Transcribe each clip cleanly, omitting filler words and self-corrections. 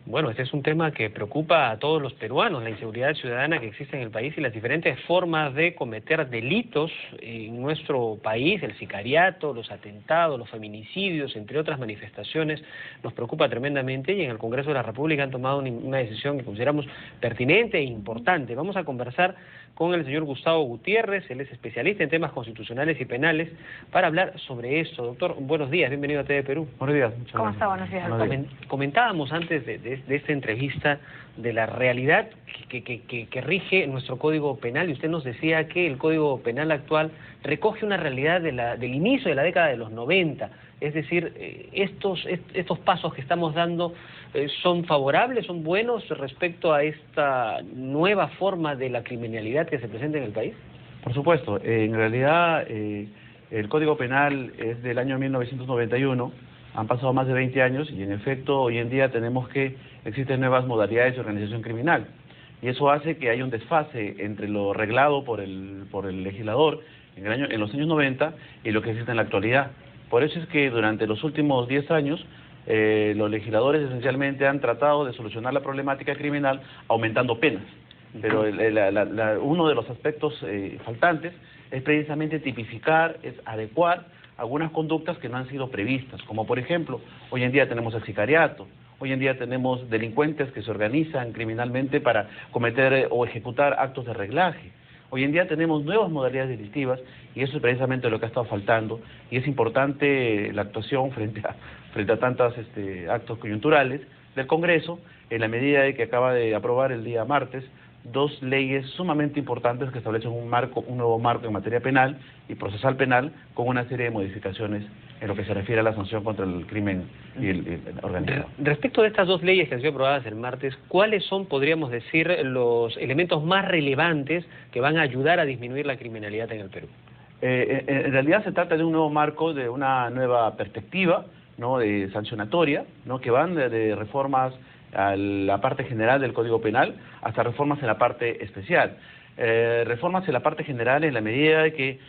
Bueno, este es un tema que preocupa a todos los peruanos, la inseguridad ciudadana que existe en el país y las diferentes formas de cometer delitos en nuestro país, el sicariato, los atentados, los feminicidios, entre otras manifestaciones, nos preocupa tremendamente y en el Congreso de la República han tomado una decisión que consideramos pertinente e importante. Vamos a conversar con el señor Gustavo Gutiérrez, él es especialista en temas constitucionales y penales, para hablar sobre esto. Doctor, buenos días, bienvenido a TV Perú. Buenos días. ¿Cómo está? Buenos días, doctor. Comentábamos antes de esta entrevista de la realidad que rige nuestro Código Penal y usted nos decía que el Código Penal actual recoge una realidad del inicio de la década de los 90, es decir, estos pasos que estamos dando son favorables, son buenos respecto a esta nueva forma de la criminalidad que se presenta en el país. Por supuesto, en realidad el Código Penal es del año 1991, han pasado más de 20 años y en efecto hoy en día tenemos que existen nuevas modalidades de organización criminal y eso hace que haya un desfase entre lo reglado por el legislador en los años 90 y lo que existe en la actualidad. Por eso es que durante los últimos 10 años los legisladores esencialmente han tratado de solucionar la problemática criminal aumentando penas. Pero uno de los aspectos faltantes es precisamente tipificar, es adecuar algunas conductas que no han sido previstas, como por ejemplo, hoy en día tenemos el sicariato, hoy en día tenemos delincuentes que se organizan criminalmente para cometer o ejecutar actos de reglaje. Hoy en día tenemos nuevas modalidades delictivas y eso es precisamente lo que ha estado faltando y es importante la actuación frente a tantos actos coyunturales del Congreso en la medida de que acaba de aprobar el día martes dos leyes sumamente importantes que establecen un nuevo marco en materia penal y procesal penal con una serie de modificaciones en lo que se refiere a la sanción contra el crimen y el organizado. Respecto de estas dos leyes que han sido aprobadas el martes, ¿cuáles son, podríamos decir, los elementos más relevantes que van a ayudar a disminuir la criminalidad en el Perú? En realidad se trata de un nuevo marco, de una nueva perspectiva, ¿no?, de sancionatoria, ¿no?, que van de reformas a la parte general del Código Penal hasta reformas en la parte especial. Reformas en la parte general en la medida de que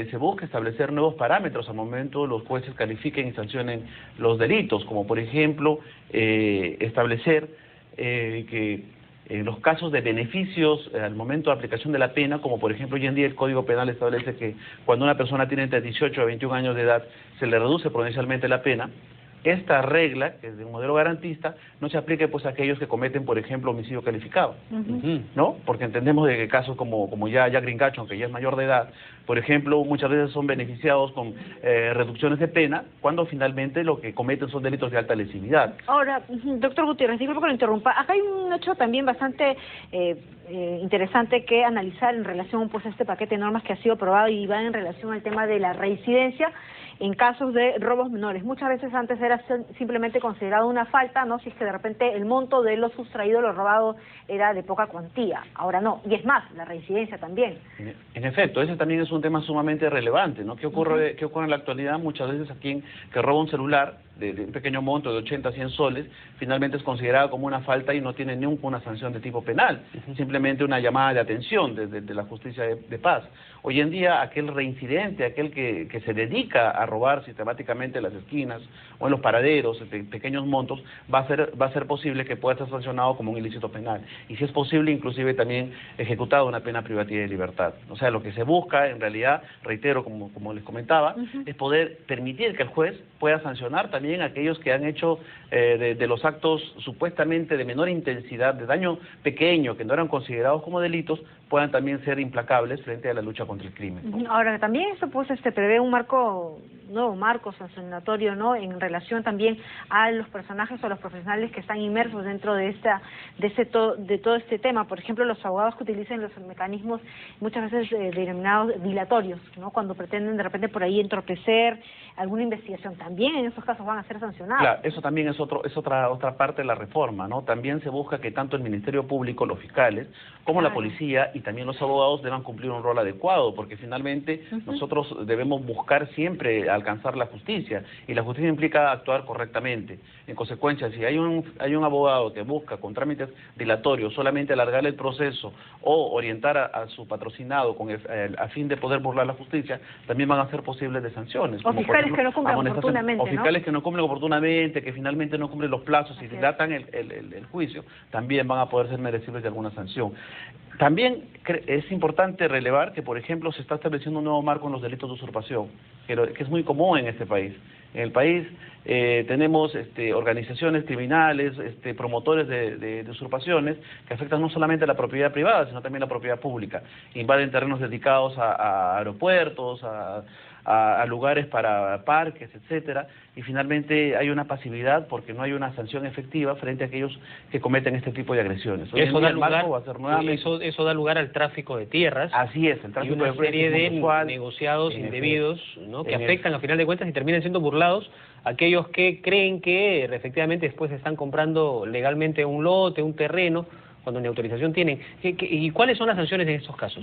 se busca establecer nuevos parámetros al momento los jueces califiquen y sancionen los delitos, como por ejemplo establecer que en los casos de beneficios al momento de aplicación de la pena, como por ejemplo hoy en día el Código Penal establece que cuando una persona tiene entre 18 a 21 años de edad se le reduce prudencialmente la pena. Esta regla, que es de un modelo garantista, no se aplique pues a aquellos que cometen, por ejemplo, homicidio calificado, ¿no? Porque entendemos de que casos como ya Gringacho, aunque ya es mayor de edad, por ejemplo, muchas veces son beneficiados con reducciones de pena, cuando finalmente lo que cometen son delitos de alta lesividad. Ahora, doctor Gutiérrez, disculpe que lo interrumpa. Acá hay un hecho también bastante interesante que analizar en relación pues a este paquete de normas que ha sido aprobado y va en relación al tema de la reincidencia en casos de robos menores. Muchas veces antes era simplemente considerado una falta, ¿no?, si es que de repente el monto de lo sustraído, lo robado, era de poca cuantía. Ahora no, y es más, la reincidencia también. En efecto, ese también es un tema sumamente relevante, ¿no? ¿Qué ocurre en la actualidad? Muchas veces a quien que roba un celular de un pequeño monto de 80 a 100 soles, finalmente es considerado como una falta y no tiene nunca una sanción de tipo penal, simplemente una llamada de atención de la justicia de paz. Hoy en día aquel reincidente, aquel que se dedica a robar sistemáticamente en las esquinas o en los paraderos de pequeños montos, va a ser posible que pueda ser sancionado como un ilícito penal y si es posible inclusive también ejecutado una pena privativa de libertad. O sea, lo que se busca en realidad, reitero como les comentaba, es poder permitir que el juez pueda sancionar también a aquellos que han hecho de los actos supuestamente de menor intensidad, de daño pequeño, que no eran considerados como delitos, puedan también ser implacables frente a la lucha contra el crimen. Ahora, también esto pues prevé un nuevo marco sancionatorio, ¿no?, en relación también a los personajes o los profesionales que están inmersos dentro de todo este tema. Por ejemplo, los abogados que utilizan los mecanismos muchas veces denominados dilatorios, ¿no?, cuando pretenden de repente por ahí entorpecer alguna investigación, también en esos casos van a ser sancionados. Claro, eso también es otra parte de la reforma, ¿no? También se busca que tanto el Ministerio Público, los fiscales, como la policía y también los abogados deban cumplir un rol adecuado, porque finalmente nosotros debemos buscar siempre alcanzar la justicia, y la justicia implica actuar correctamente. En consecuencia, si hay un abogado que busca con trámites dilatorios solamente alargar el proceso o orientar a su patrocinado a fin de poder burlar la justicia, también van a ser posibles de sanciones. O fiscales que no cumplen oportunamente, o fiscales que no cumplen oportunamente, que finalmente no cumplen los plazos y dilatan el juicio, también van a poder ser merecibles de alguna sanción. También es importante relevar que, por ejemplo, se está estableciendo un nuevo marco en los delitos de usurpación, que es muy común en este país. En el país tenemos organizaciones criminales, promotores de usurpaciones que afectan no solamente a la propiedad privada, sino también a la propiedad pública. Invaden terrenos dedicados a aeropuertos, a lugares para parques, etcétera, y finalmente hay una pasividad porque no hay una sanción efectiva frente a aquellos que cometen este tipo de agresiones. Eso da lugar al tráfico de tierras. Así es, el tráfico y una serie de negociados indebidos, ¿no? que afectan, a final de cuentas, y terminan siendo burlados aquellos que creen que efectivamente después están comprando legalmente un lote, un terreno, cuando ni autorización tienen. ¿Y cuáles son las sanciones en estos casos?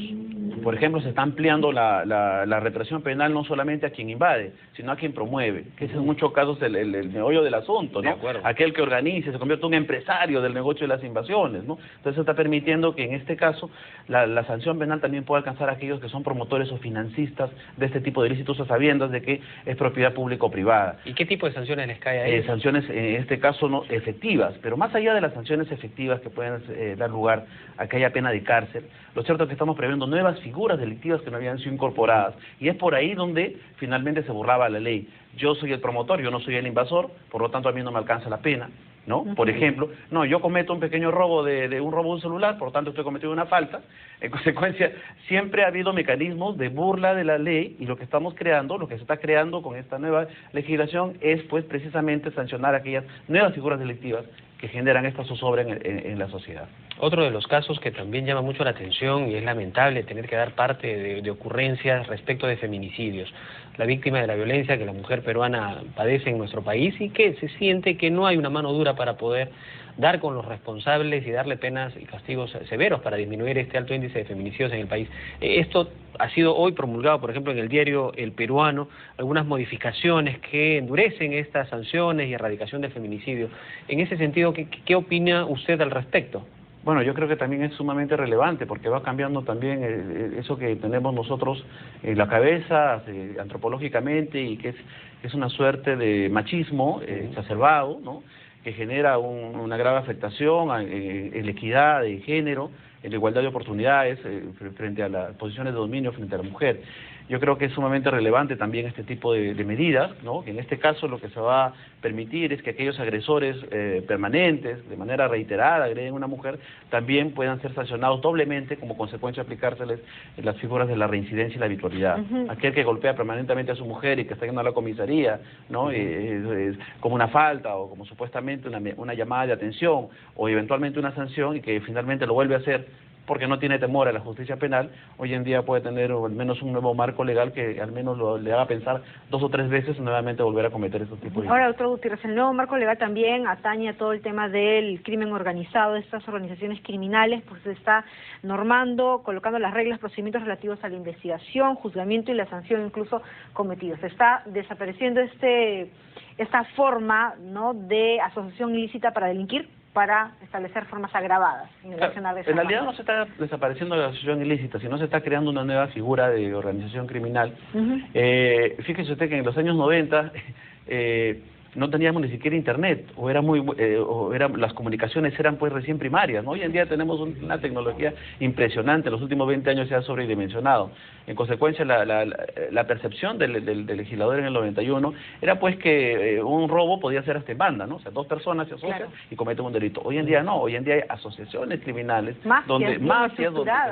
Por ejemplo, se está ampliando la represión penal no solamente a quien invade, sino a quien promueve, que es en muchos casos el meollo del asunto, ¿no? Aquel que organiza, se convierte en un empresario del negocio de las invasiones, ¿no? Entonces se está permitiendo que en este caso la sanción penal también pueda alcanzar a aquellos que son promotores o financistas de este tipo de ilícitos a sabiendas de que es propiedad pública o privada. ¿Y qué tipo de sanciones les cae a ellos? Sanciones, en este caso, no efectivas, pero más allá de las sanciones efectivas que pueden dar lugar a que haya pena de cárcel, lo cierto es que estamos previendo nuevas figuras delictivas que no habían sido incorporadas, y es por ahí donde finalmente se burlaba la ley. Yo soy el promotor, yo no soy el invasor, por lo tanto a mí no me alcanza la pena, ¿no? Por ejemplo, no, yo cometo un pequeño robo de un robo de un celular, por lo tanto estoy cometiendo una falta. En consecuencia, siempre ha habido mecanismos de burla de la ley, y lo que estamos creando, lo que se está creando con esta nueva legislación es pues precisamente sancionar aquellas nuevas figuras delictivas que generan esta zozobra en la sociedad. Otro de los casos que también llama mucho la atención, y es lamentable tener que dar parte de ocurrencias respecto de feminicidios. La víctima de la violencia que la mujer peruana padece en nuestro país, y que se siente que no hay una mano dura para poder dar con los responsables y darle penas y castigos severos para disminuir este alto índice de feminicidios en el país. Esto ha sido hoy promulgado, por ejemplo, en el diario El Peruano, algunas modificaciones que endurecen estas sanciones y erradicación del feminicidio. En ese sentido, ¿qué opina usted al respecto? Bueno, yo creo que también es sumamente relevante porque va cambiando también eso que tenemos nosotros en la cabeza antropológicamente, y que es una suerte de machismo exacerbado, ¿no? Que genera una grave afectación en la equidad de género, en la igualdad de oportunidades frente a las posiciones de dominio frente a la mujer. Yo creo que es sumamente relevante también este tipo de medidas, ¿no? Que en este caso lo que se va a permitir es que aquellos agresores permanentes, de manera reiterada, agreden a una mujer, también puedan ser sancionados doblemente, como consecuencia de aplicárseles las figuras de la reincidencia y la habitualidad. Aquel que golpea permanentemente a su mujer y que está yendo a la comisaría, ¿no? Como una falta o como supuestamente una llamada de atención o eventualmente una sanción, y que finalmente lo vuelve a hacer porque no tiene temor a la justicia penal, hoy en día puede tener al menos un nuevo marco legal que al menos le haga pensar 2 o 3 veces nuevamente volver a cometer estos tipos de... Ahora, doctor Gutiérrez, el nuevo marco legal también atañe a todo el tema del crimen organizado, de estas organizaciones criminales, pues se está normando, colocando las reglas, procedimientos relativos a la investigación, juzgamiento y la sanción incluso cometidos. Se está desapareciendo esta forma, ¿no?, de asociación ilícita para delinquir, para establecer formas agravadas en el accionar de esa manera. En realidad no se está desapareciendo la asociación ilícita, sino se está creando una nueva figura de organización criminal. Fíjese usted que en los años 90 no teníamos ni siquiera internet, las comunicaciones eran pues recién primarias, ¿no? Hoy en día tenemos una tecnología impresionante, en los últimos 20 años se ha sobredimensionado. En consecuencia, la percepción del legislador en el 91 era pues que un robo podía ser hasta en banda, ¿no? O sea, 2 personas se asocian y cometen un delito. Hoy en día no, hoy en día hay asociaciones criminales, donde se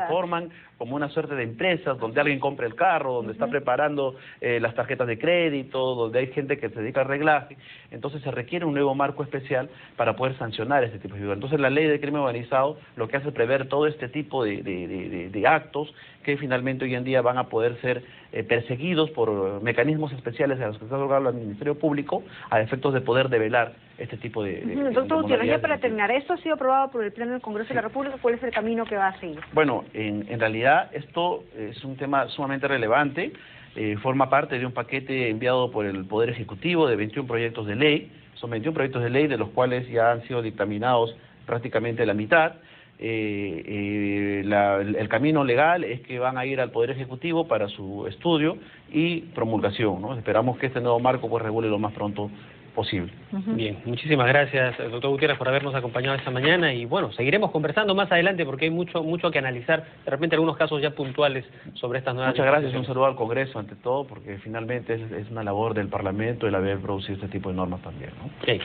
forman como una suerte de empresas, donde alguien compra el carro, donde está preparando las tarjetas de crédito, donde hay gente que se dedica al reglaje. Entonces se requiere un nuevo marco especial para poder sancionar este tipo de figuras. Entonces la ley de crimen organizado lo que hace es prever todo este tipo de actos que finalmente hoy en día van a poder ser perseguidos por mecanismos especiales a los que está otorgado el Ministerio Público a efectos de poder develar este tipo de Doctor Gutiérrez, ya para terminar, ¿esto ha sido aprobado por el Pleno del Congreso de la República? ¿Cuál es el camino que va a seguir? Bueno, en realidad esto es un tema sumamente relevante. forma parte de un paquete enviado por el Poder Ejecutivo de 21 proyectos de ley. Son 21 proyectos de ley de los cuales ya han sido dictaminados prácticamente la mitad. El camino legal es que van a ir al Poder Ejecutivo para su estudio y promulgación, ¿no? Esperamos que este nuevo marco pues regule lo más pronto posible. Bien, muchísimas gracias, doctor Gutiérrez, por habernos acompañado esta mañana y bueno, seguiremos conversando más adelante porque hay mucho que analizar, de repente algunos casos ya puntuales sobre estas nuevas... Muchas gracias, un saludo al Congreso ante todo, porque finalmente es una labor del Parlamento el haber producido este tipo de normas también, ¿no? Okay,